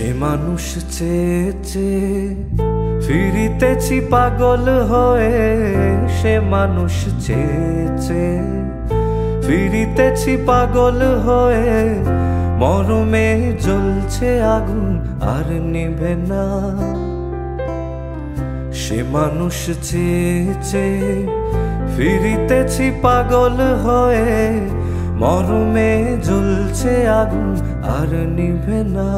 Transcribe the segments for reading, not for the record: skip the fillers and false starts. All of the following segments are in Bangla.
সে মানুষ চেয়ে চেয়ে ফিরিতেছি পাগল হয়ে, সে মানুষ চেয়ে চেয়ে ফিরিতেছি পাগল হয়ে। মরমে জ্বলছে আগুন আর নিভে না। সে মানুষ চেয়ে চেয়ে ফিরিতেছি পাগল হয়ে। মরমে জ্বলছে আগুন আর নিভে না।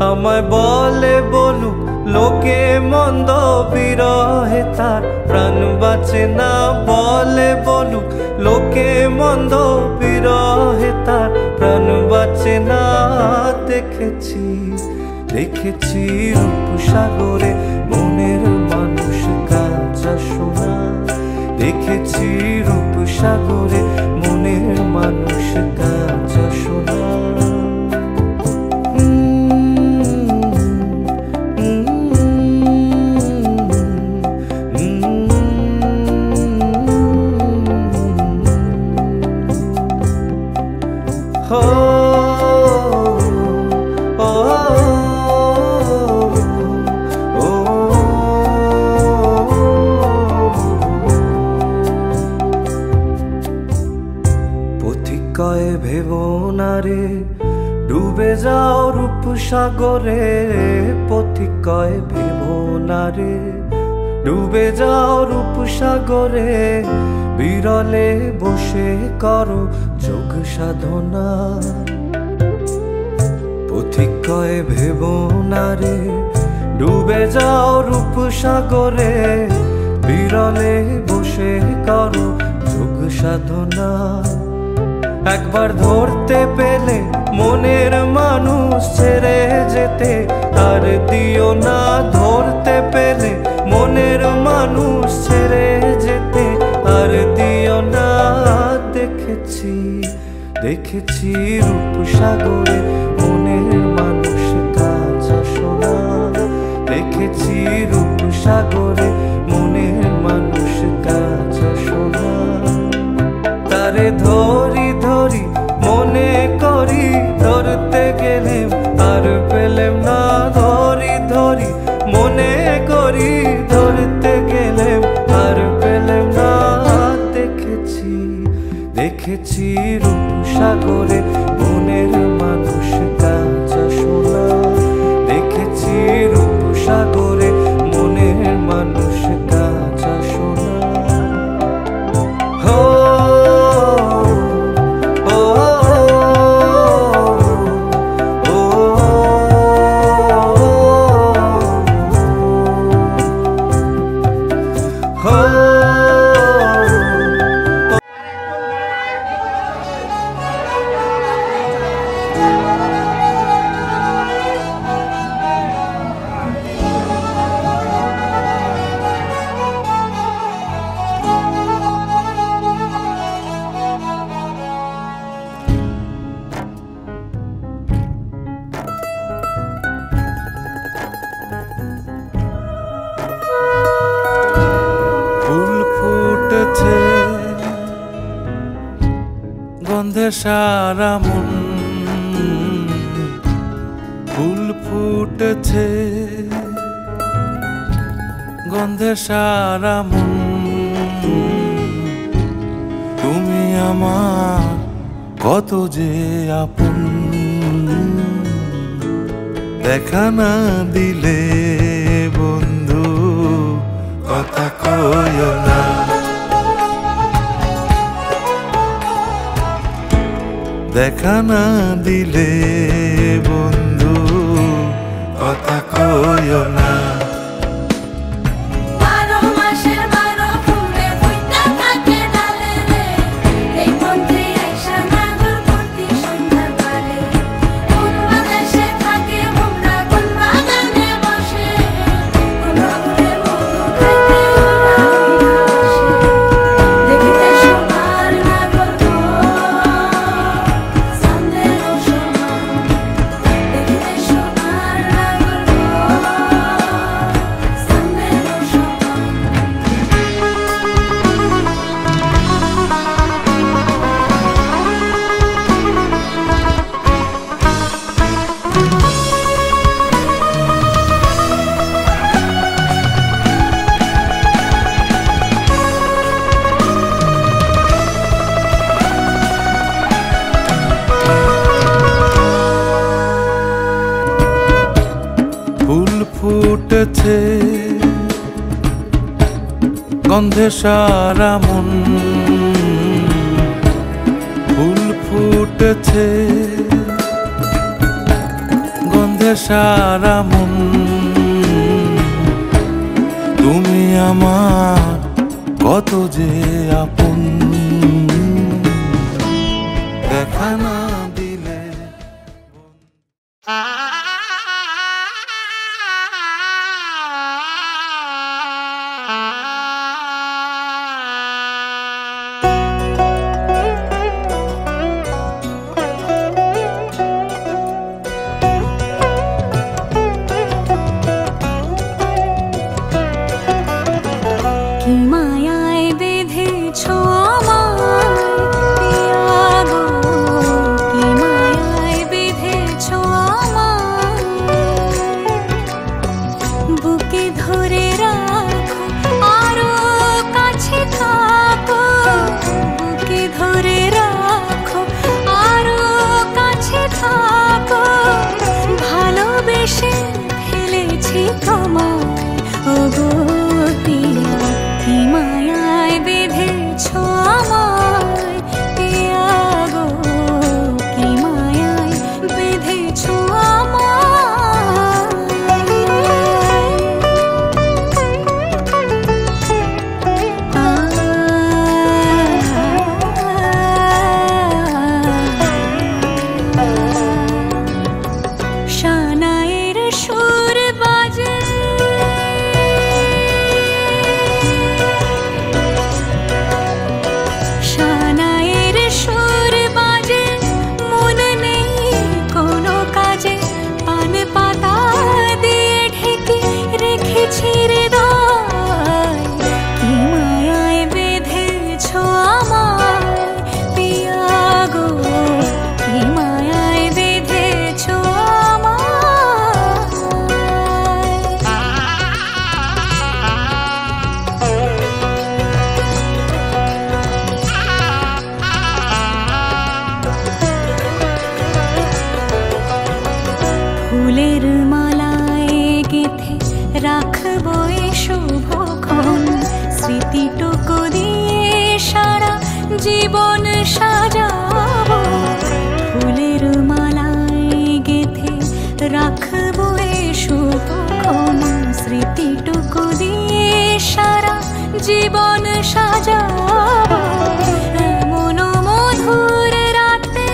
আমায় বলে বলুক লোকে মন্দ, বিরহে তার প্রাণ বাঁচে না। বলে বলুক লোকে মন্দ, বিরহে তার প্রাণ বাঁচে না। দেখেছি দেখেছি রূপসাগরে মনের মানুষ কাঁচা সোনা। দেখেছি রূপসাগরে মনের মানুষ কাঁচা সোনা। পথিকয়ে ভেবো না রে ডুবে যাও রূপসাগরে। পথিকয়ে ভেবো না রে ডুবে যাও রূপসাগরে। বিরলে বসে করো যোগ সাধনা। পথিকয়ে ভেবো না রে ডুবে যাও রূপসাগরে। বিরলে বসে করো যোগ সাধনা। একবার ধরতে পেলে মনের মানুষ ছেড়ে যেতে আর দিও না। ধরতে পেলে মনের মানুষ ছেড়ে যেতে আর দিও না। দেখেছি দেখেছি রূপসাগরে মনের মানুষ কাঁচা সোনা। দেখেছি রূপসাগরে মনের মানুষ কাঁচা সোনা। তারে ধরি ধরি মনে করি ধরতে গেলেম আর পেলেম না। ধরি ধরি মনে করি ধরতে গেলেম আর পেলেম না। দেখেছি দেখেছি রূপসাগরে মনের মানুষ কাঁচা সোনা। দেখেছি রূপসাগরে মনের মানুষ কাঁচা সোনা। গন্ধে সারা মন ফুল ফুটেছে। গন্ধে সারা মন তুমি আমার কত যে আপন। দেখা না দিলে বন্ধু কথা কইও না। দেখা না দিলে বন্ধু কথা কইও না। Oh ফুটেছে গন্ধে সারা মন, ফুল ফুটেছে গন্ধে সারা মন। তুমি আমার কত যে আপন, দেখা না দিলে ফুলের মালায় গেথে রাখবো এ শুভক্ষণ, স্মৃতিটুকু দিয়ে সারা জীবন সাজাবো। ফুলের মালায় গেথে রাখবো এ শুভক্ষণ, স্মৃতিটুকু দিয়ে সারা জীবন সাজাবো। এমন মধুর রাতে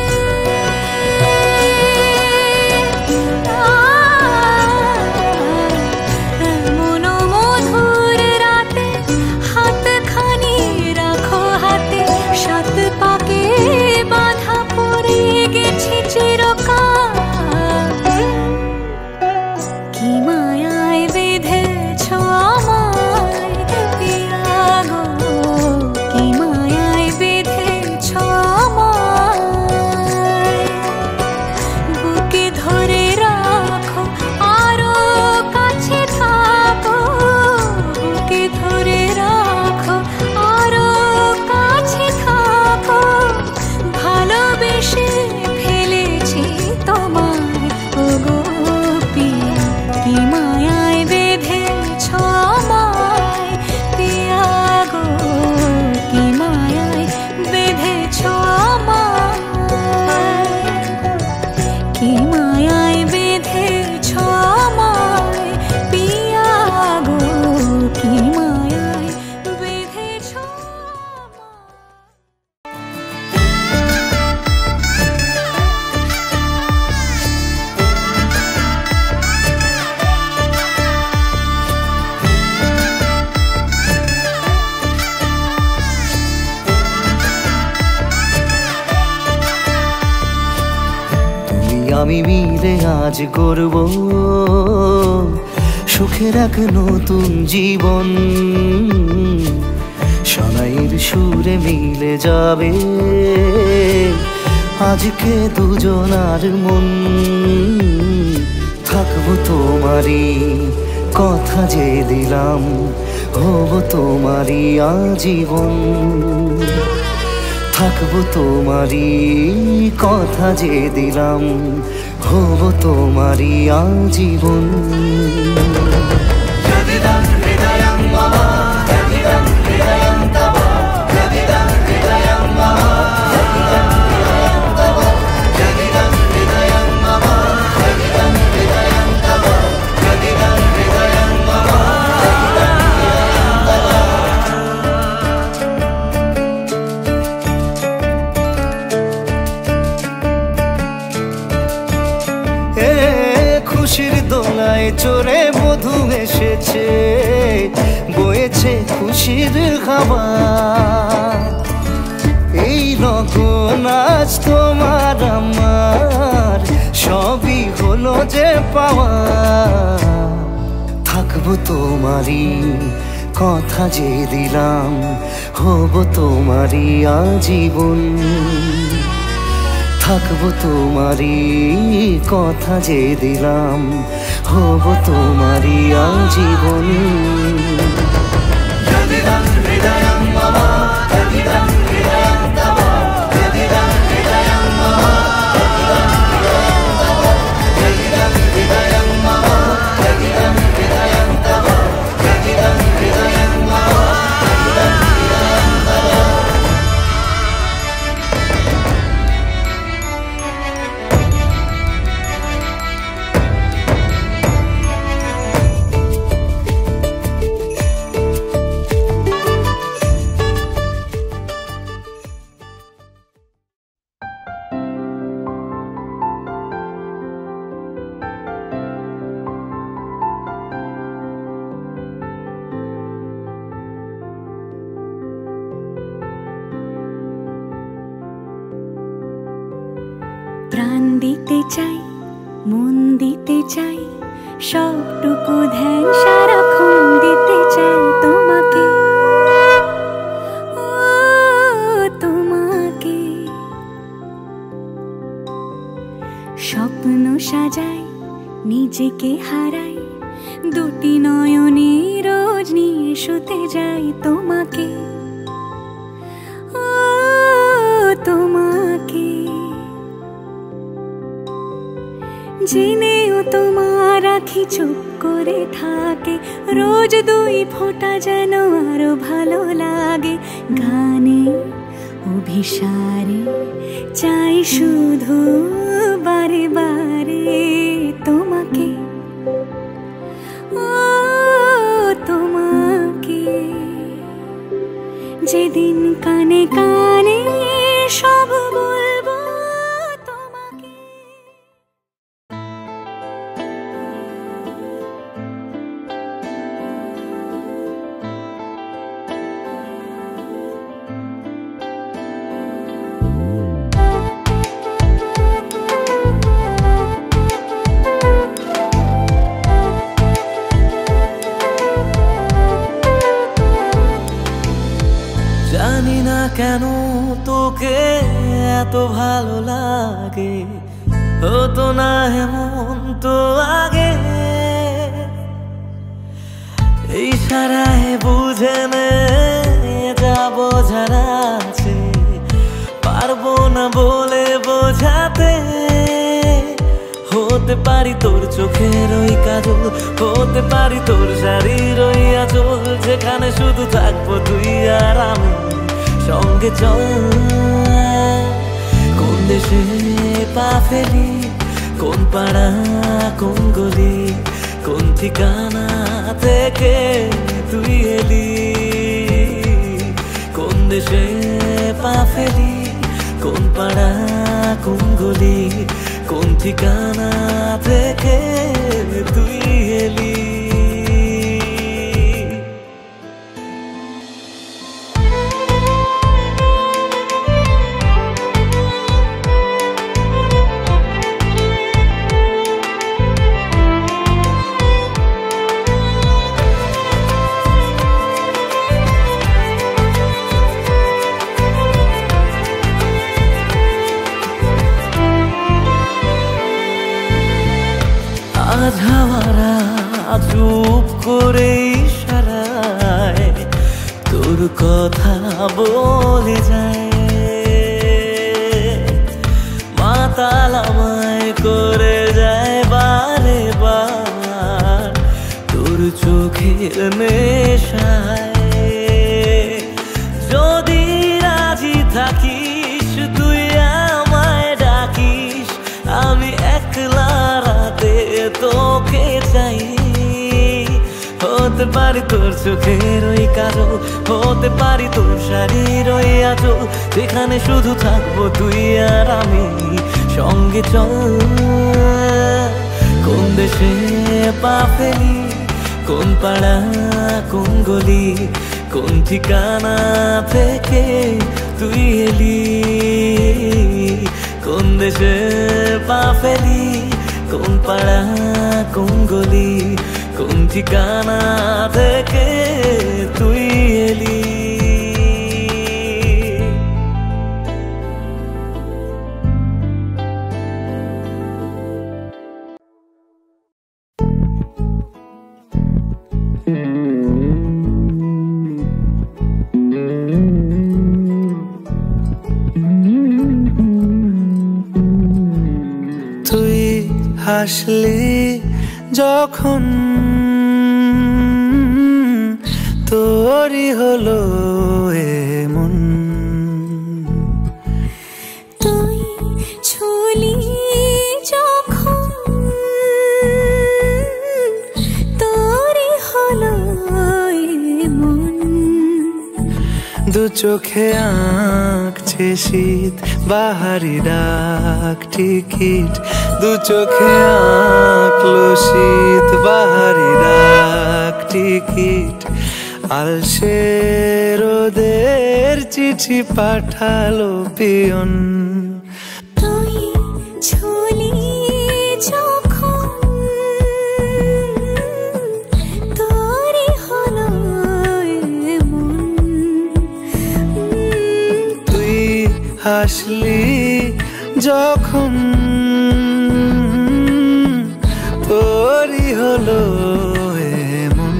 আমি মিলে আজ গড়ব সুখের এক নতুন জীবন। শোনাইয়ের সুরে মিলে যাবে আজকে দুজনার মন। থাকবো তোমারই কথা যে দিলাম, হব তোমারই আজীবন। থাকবো তোমারই কথা যে দিলাম, হব তোমারই আজীবন। খুশির দোলায় চড়ে বধূ এসেছে, বয়েছে খুশির খাবার। এই লগন আজ তোমার আমার, সবই হলো যে পাওয়া। থাকবো তোমারই কথা যে দিলাম, হব তোমারই আজীবন। থাকবো তোমারই কথা যে দিলাম, হব তোমারই আজীবন। প্রাণ দিতে চাই, মন দিতে চাই, সবটুকু ধ্যান সারাক্ষণ দিতে চাই তোমাকে, ও তোমাকে। স্বপ্ন সাজাই, নিজেকে হারাই, দুটি নয়নে রোজ নিয়ে শুতে যাই তোমাকে, ও তোমাকে। জেনেও তোমার আখি চুপ করে থাকে, রোজ দুই ফোঁটা যেন আরো ভালো লাগে। গানে অভিসারে চাই শুধু বারে বারে তোমাকে, ও তোমাকে। যেদিন কানে কানে সব বলবো তোমাকে। জানি না কেন তোকে এত ভালো লাগে, হতো না এমন তো আগে। এই সারায় বুঝে নে যা বোঝার আছে, পারবো না বলে বোঝাতে। হতে পারি তোর চোখের ওই কাজল, হতে পারি তোর শাড়ির ওই আঁচল, যেখানে শুধু থাকবো তুই আর আমি। সঙ্গে চল, কোন দেশে পা ফেলি, কোন পাড়া কোন গলি, কোন ঠিকানা থেকে তুই এলি। কোন দেশে পা ফেলি, কোন পাড়া কোন গলি, কোন ঠিকানা থেকে তুই এলি। আজ হাওয়ারা চুপ করে ইশারায় তোর কথা বলে যায়। মাতাল আমায় করে যায় বারে বার তোর চোখের নেশায়। যদি রাজি থাকিস তুই আমায় ডাকিস, আমি একলা রাতে তোকে চাই। হতে পারি তোর চোখের ওই কাজল, হতে পারি তোর শাড়ির ওই আঁচল, যেখানে শুধু থাকবো তুই আর আমি। সঙ্গে চল, কোন দেশে পা ফেলি, কোন পাড়া কোন গলি, কোন ঠিকানা থেকে তুই এলি। কোন দেশে পা ফেলি, কোন পাড়া কোন গলি, কোন ঠিকানা থেকে তুই এলি। তুই হাসলি যখন তোরই হলো এমন, তুই ছুলি যখন তোরই হলো এমন। দু চোখে আঁকছে শীত বাহারি ডাক টিকিট, দু চোখে আঁকলো শীত বাহারি ডাক টিকিট। আলসে রোদের চিঠি পাঠালো পিয়ন, তুই ছুলি যখন তোরই হলো এমন। তুই হাসলি যখন তোরই হলো এমন।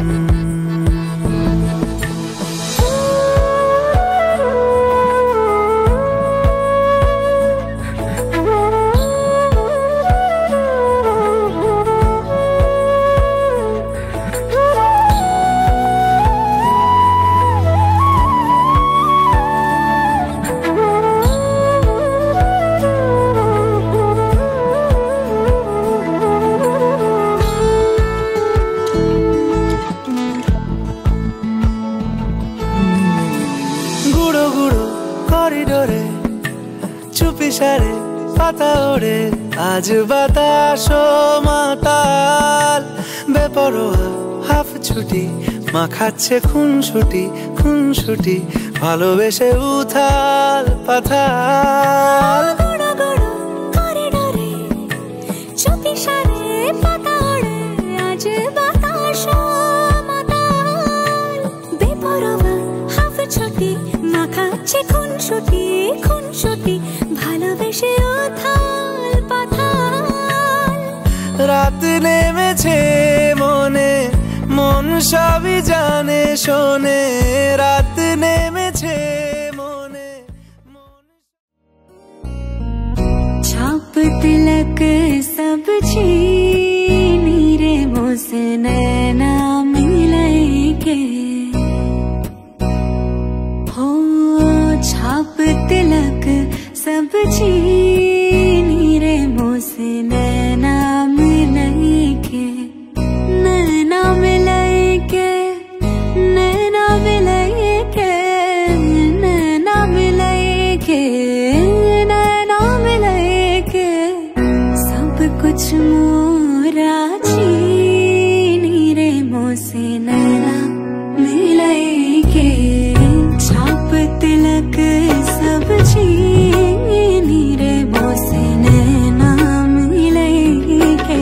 করিডোরে চুপি সারে পাতা ওড়ে, আজ বাতাস মাতাল বেপরোয়া হাফ ছুটি, মাখাচ্ছে খুনসুটি খুনসুটি, ভালোবেসে উথাল পাথাল। করিডোরে চুপি সারে পাতা ওড়ে, আজ বাতাস মাতাল বেপরোয়া হাফ ছুটি, মাখাচ্ছে খুনসুটি খুনসুটি, ভালোবেসে উথাল পাথাল। রাত নেমেছে মনে, মন সবই জানে শোনে, রাত নেমেছে মনে। छाप तिलक सब छीनी रे मुझसे नैना मिलेंगे, हो छाप तिलक सब छीनी रे मुझसे नैना मिलेंगे। नैना मिलेंगे, नैना मिलेंगे, नैना मिलेंगे, नैना मिलेंगे, सब कुछ मोरा छीनी रे मुझसे नैना मिलेंगे। छाप तिलक सब छीनी रे मुझसे नैना मिलेंगे।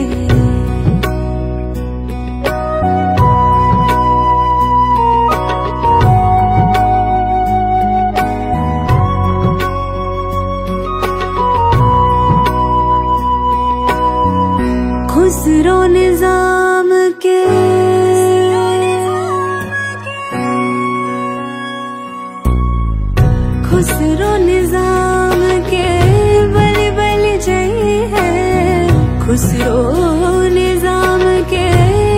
खुसरो निजाम के खुसरो निजाम के बलि बलि जय निजाम के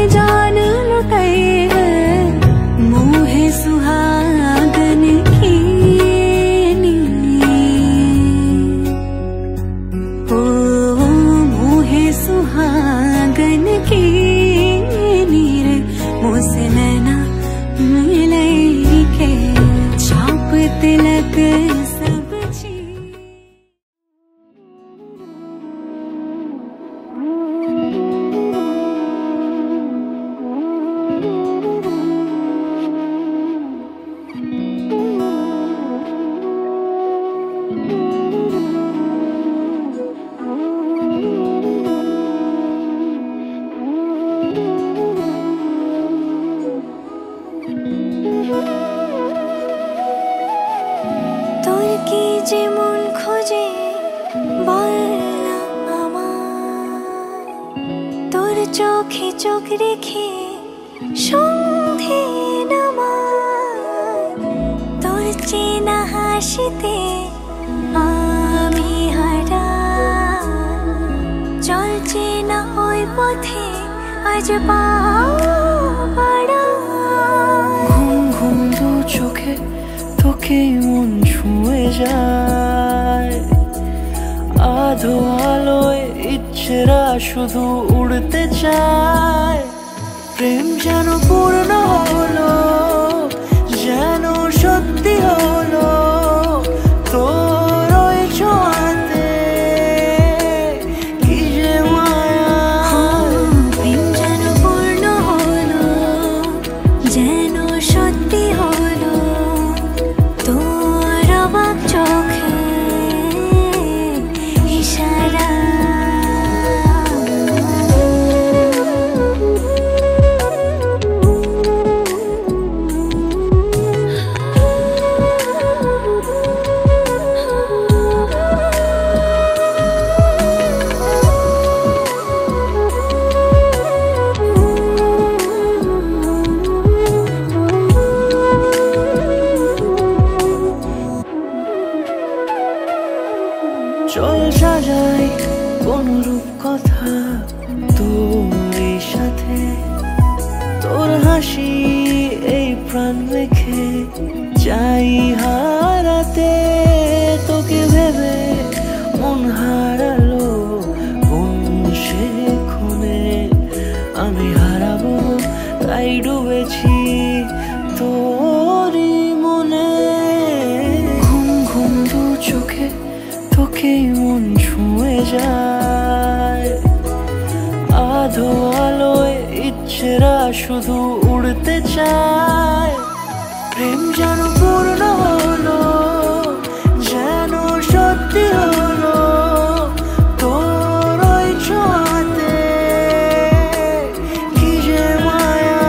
जान लुटाई है मुँह सुहागन की मुँह सुहागन की नीर मुझसे नैना मिले के छाप तिलक सब যেমন খোঁজে বল না আমার তোর চোখে চোখ রেখে সন্ধে নামার তোর চেনা হাসিতে আমি হারা চলছে না ওই পথে আজ পা বাড়া ঘুম ঘুম দু চোখে তোকে মন ছুঁয়ে যায় আধো আলোয় ইচ্ছেরা শুধু উড়তে চায় প্রেম যেন পূর্ণ হলো যেন সত্যি হলো তোর ওই ছোঁয়াতে কি যে মায়া প্রেম যেন পূর্ণ হলো যেন সত্যি হলো তোর অবাক চোখে ইশারা চল সাজাই কোন রূপ কথা তোর সাথে তোর হাসি এই প্রাণ রেখে চাই হারাতে তোকে ভেবে মন হারালো কোন সে খুনে আমি হারাবো তাই ডুবেছি তোরই মনে ঘুম ঘুম দু চোখে তোকে মন ছুঁয়ে যায় আধো আলোয় ইচ্ছেরা শুধু উড়তে চায় প্রেম যেন পূর্ণ হলো যেন সত্যি হলো তোর ওই ছোঁয়াতে কি যে মায়া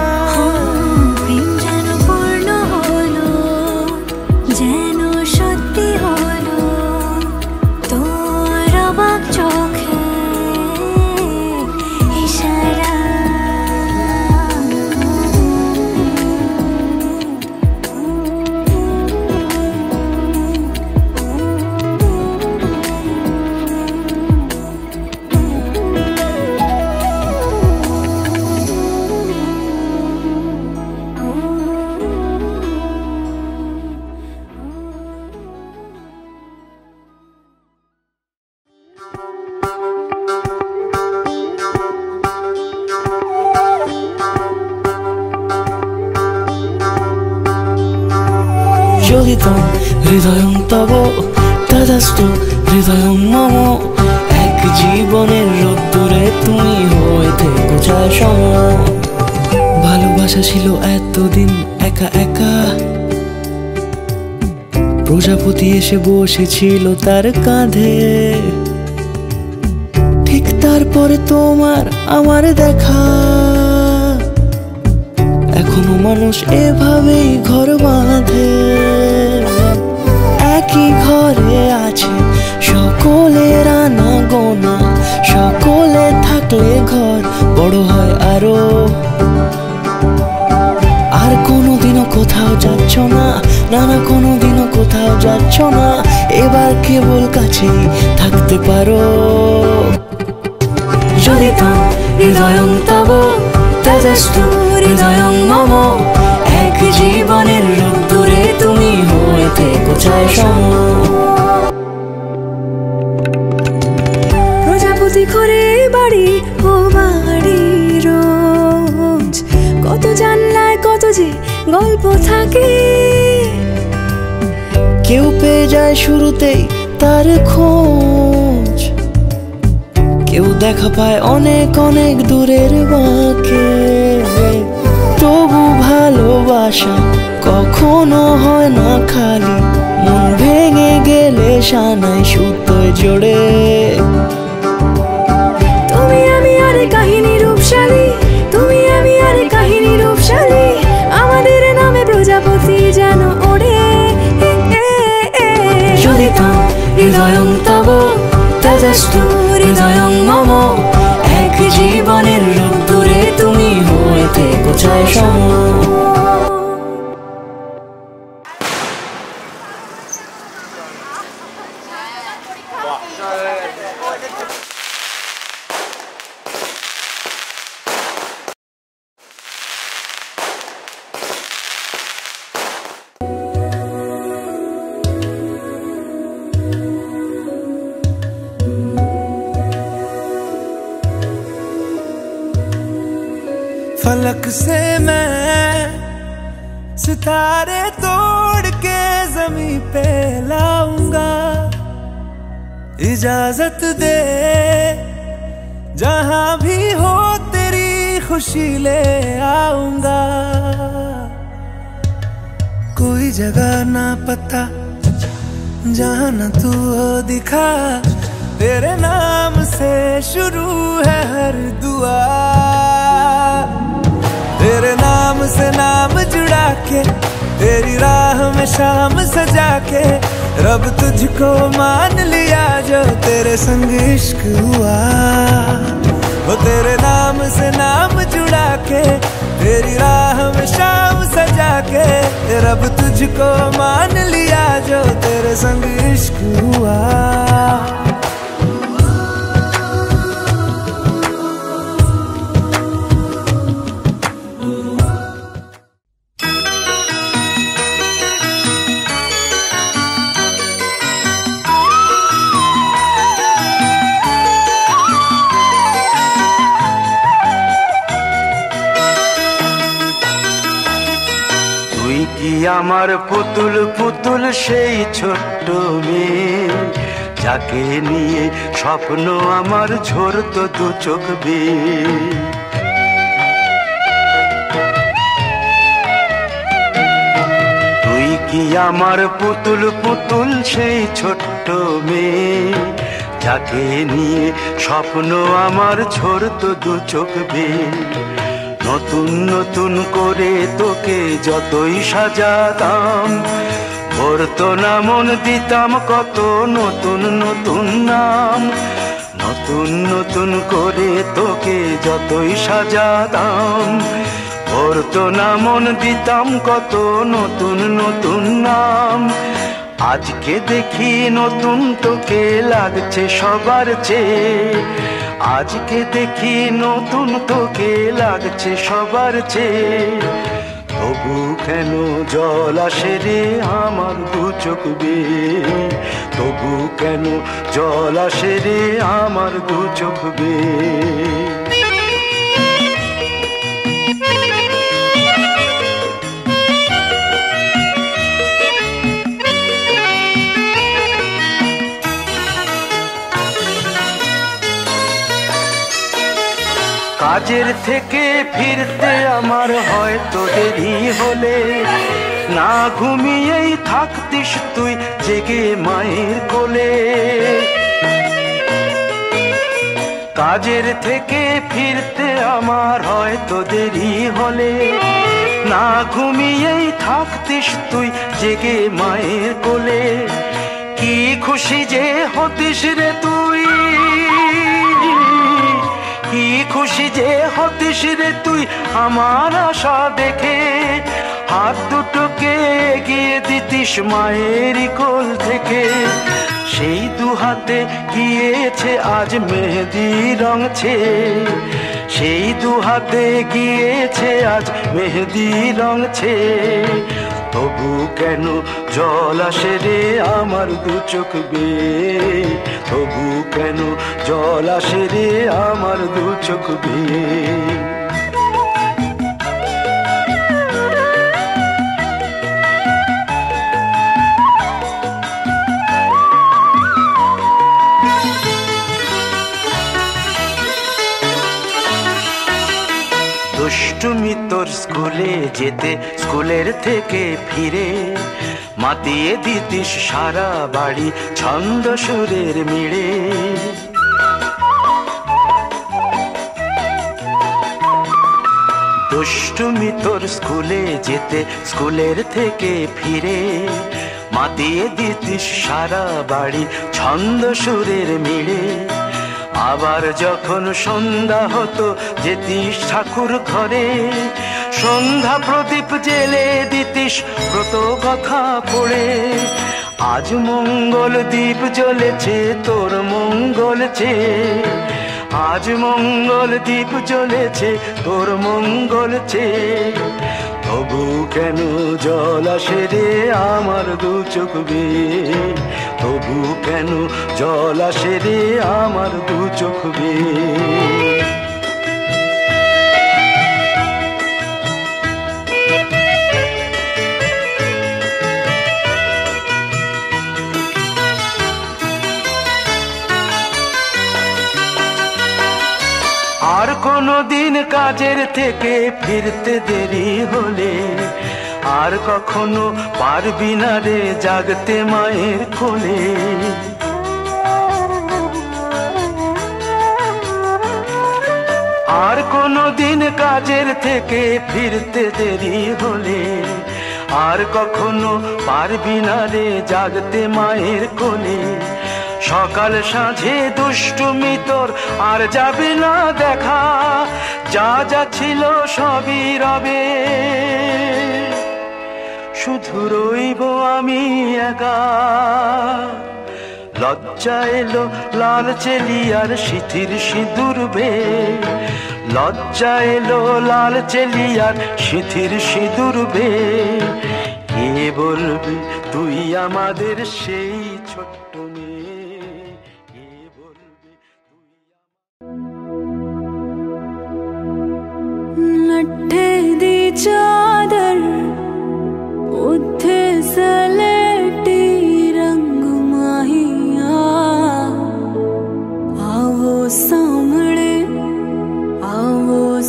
প্রেম যেন পূর্ণ হলো যেন সত্যি হলো তোর অবাক চোখে ইশারা যোগিতম হৃদয়ং তব তদাস্তু হৃদয়ং মম এক জীবনের রোদ্দুরে তুমি হয়ে থেকো চায় সম ভালোবাসা ছিল এতদিন একা একা প্রজাপতি এসে বসেছিল তার কাঁধে ঠিক তারপরে তোমার আমার দেখা এখনো মানুষ এভাবেই ঘর বাঁধে একই ঘরে আছে সকলের আনা গোনা সকলে থাকলে ঘর বড় হয় আরো আর কোনোদিনও কোথাও যাচ্ছ না না কোনোদিনও কোথাও যাচ্ছ না এবার কেবল কাছেই থাকতে পারো যদি তাম হৃদয়ং তব তেজস্তু হৃদয়ং মম, এক জীবনের রোদ্দুরে তুমি হয়ে থেকো ছায়া সম। প্রজাপতি করে বাড়ি ও বাড়ি রোজ, কত জানলায় কত যে গল্প থাকে। কেউ পেয়ে যায় শুরুতেই তার খোঁজ, কেউ দেখা পায় অনেক অনেক দূরের বাঁকে। তবু ভালোবাসা কখনো হয় না খালি, মন ভেঙে গেলে সানাই সুতোয় জোড়ে। তুমি আমি আর কাহিনী রূপশালী, তুমি আমি আর কাহিনী রূপশালী, আমাদের নামে প্রজাপতি যেন ওড়ে। যদি তাম হৃদয়ং তব তেজস্তু হৃদয়ং মম, এক জীবনের রোদ্দুরে তুমি হয়ে থেকো ছায়া সম। फलक से मैं सितारे तोड़ के जमीन पे लाऊंगा, इजाजत दे जहां भी हो तेरी खुशी ले आऊंगा। कोई जगह ना पता जहां न तू हो दिखा, तेरे नाम से शुरू है हर दुआ। तेरे नाम से नाम जुड़ा के, तेरी राह में शाम सजा के, रब तुझको मान लिया जो तेरे संग इश्क हुआ। वो तेरे नाम से नाम जुड़ा के, तेरी राह में शाम सजा के, रब तुझको मान लिया जो तेरे संग इश्क हुआ। আমার পুতুল পুতুল সেই ছোট্ট মেয়ে, যাকে নিয়ে স্বপ্ন আমার ঝরতো দু চোখ বেয়ে। তুই কি আমার পুতুল পুতুল সেই ছোট্ট মেয়ে, যাকে নিয়ে স্বপ্ন আমার ঝরতো দু চোখ বেয়ে। নতুন নতুন করে তোকে যতই সাজাতাম, ভরতো না মন দিতাম কত নতুন নতুন নাম। নতুন নতুন করে তোকে যতই সাজাতাম, ভরতো না মন দিতাম কত নতুন নতুন নাম। আজকে দেখি নতুন তোকে লাগছে সবার চেয়ে, আজকে দেখি নতুন তোকে লাগছে সবার চেয়ে। তবু কেন জল আসে রে আমার দু চোখ বেয়ে, তবু কেন জল আসে রে আমার দু চোখ বেয়ে। কাজের থেকে ফিরতে আমার হয়তো দেরি হলে, না ঘুমিয়েই থাকতিস তুই জেগে মায়ের কোলে। কাজের থেকে ফিরতে আমার হয়তো দেরি হলে, না ঘুমিয়েই থাকতিস তুই জেগে মায়ের কোলে। কি খুশি যে হতিস রে তুই, কি খুশি যে হতিস রে তুই আমার আশা দেখে। হাত দুটোকে এগিয়ে দিতিস মায়েরই কোল থেকে, সেই দু হাতে গিয়েছে আজ মেহেদি রঙছে, সেই দু হাতে গিয়েছে আজ মেহেদি রঙছে। তবু কেন জল আসে রে আমার দু চোখ বেয়ে, তবু কেন জল আসে রে আমার দু চোখ বেয়ে। দুষ্টুমি তোর স্কুলে যেতে, স্কুলের থেকে ফিরে মাতিয়ে দিতিস সারা বাড়ি ছন্দ সুরের মিড়ে। দুষ্টুমি তোর স্কুলে যেতে, স্কুলের থেকে ফিরে মাতিয়ে দিতিস সারা বাড়ি ছন্দ সুরের মিড়ে। আবার যখন সন্ধ্যা হতো যেতিস ঠাকুর ঘরে, সন্ধ্যা প্রদীপ জেলে দিতিস ব্রত কথা পড়ে। আজ মঙ্গল দ্বীপ জ্বলেছে তোর মঙ্গল চেয়ে, আজ মঙ্গল দ্বীপ জ্বলেছে তোর মঙ্গল চেয়ে। তবু কেন জল আসে রে আমার দু চোখ বেয়ে, তবু কেন জল আসে রে আমার দু চোখ বেয়ে। আর কোনো দিন কাজের থেকে ফিরতে দেরি হলে, আর কখনো পারবি না রে জাগতে মায়ের কোলে। আর কোনো দিন কাজের থেকে ফিরতে দেরি হলে, আর কখনো পারবি না রে জাগতে মায়ের কোলে। সকাল সাঁঝে দুষ্টুমি তোর আর যাবে না দেখা, যা যা ছিল সবই রবে, শুধু রইব আমি একা। লজ্জা এলো লাল চেলিয়ার সিথির সিঁদুর বেয়ে, লজ্জা এলো লাল চেলিয়ার সিথির সিঁদুর বেয়ে। কে বলবি তুই আমাদের সেই ছোট্ট মেয়ে, কে বলবি তুই। लट्ठे दी चादर उठे सलेटी रंग माहिया, आवो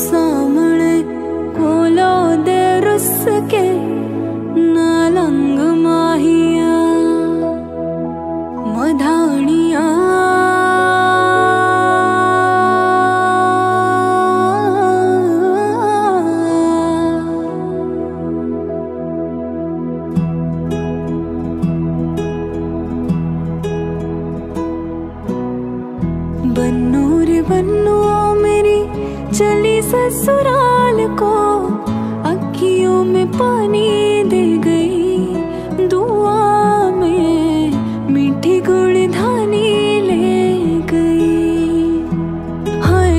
सामने कोलो दे रुस के नालंग माहिया। मधानिया बन्नू रे बन्नू मेरी चली ससुराल को, अखियों में पानी दे गई दुआ में मीठी गुड़धानी ले गई। हाय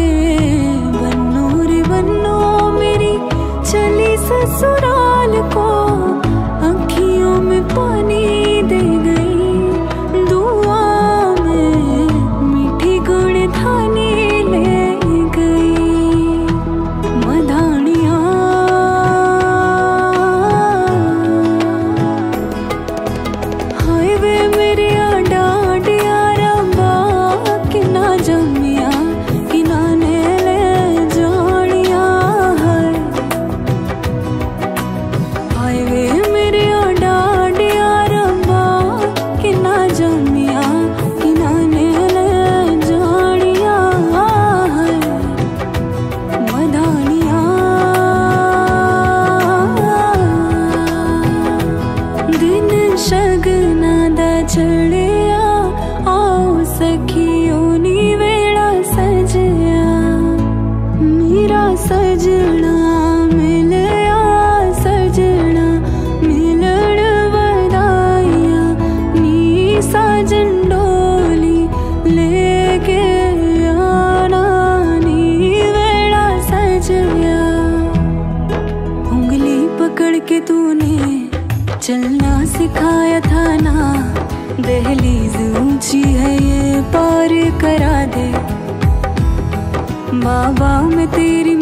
बन्नू रे बन्नू मेरी चली ससुराल को, अखियों में पानी दे गई दुआ में मीठी गुड़धानी ले गई। मधानिया हाईवे मेरे डांडिया रंबा कि ना जमिया कि ना ने ले जानिया है। हाईवे मेरे डांडिया रंबा कि ना जमिया कि ना ने ले जानिया है। मधानिया दिन शगना दा चढ़िया, आओ सखियों नी वेड़ा सजया। मेरा सजना मिलया सजना चलना सिखाया था ना, दहलीज ऊंची है ये पार करा दे। बाबा मैं तेरी